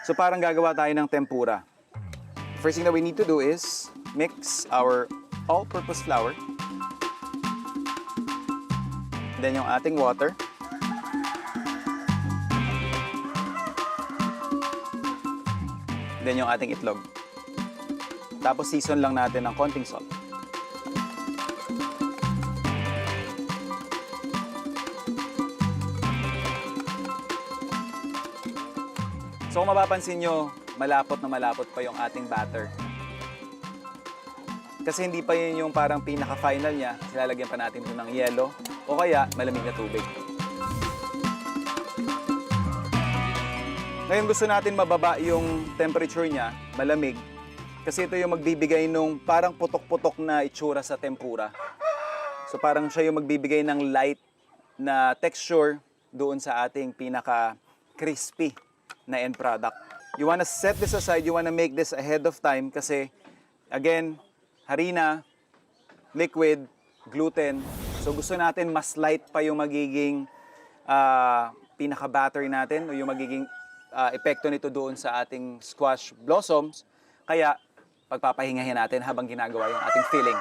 So parang gagawa tayo ng tempura. First thing that we need to do is mix our all-purpose flour. Then yung ating water. Then yung ating itlog. Tapos season lang natin ng konting salt. So kung mapapansin nyo, malapot na malapot pa yung ating batter. Kasi hindi pa yun yung parang pinaka-final niya. Lalagyan pa natin ito ng yelo o kaya malamig na tubig. Ngayon gusto natin mababa yung temperature niya, malamig. Kasi ito yung magbibigay nung parang putok-putok na itsura sa tempura. So parang siya yung magbibigay ng light na texture doon sa ating pinaka-crispy na end product. You wanna set this aside, you wanna make this ahead of time kasi, again, harina, liquid, gluten. So gusto natin mas light pa yung magiging pinaka-batter natin o yung magiging epekto nito doon sa ating squash blossoms. Kaya pagpapahingahin natin habang ginagawa yung ating filling.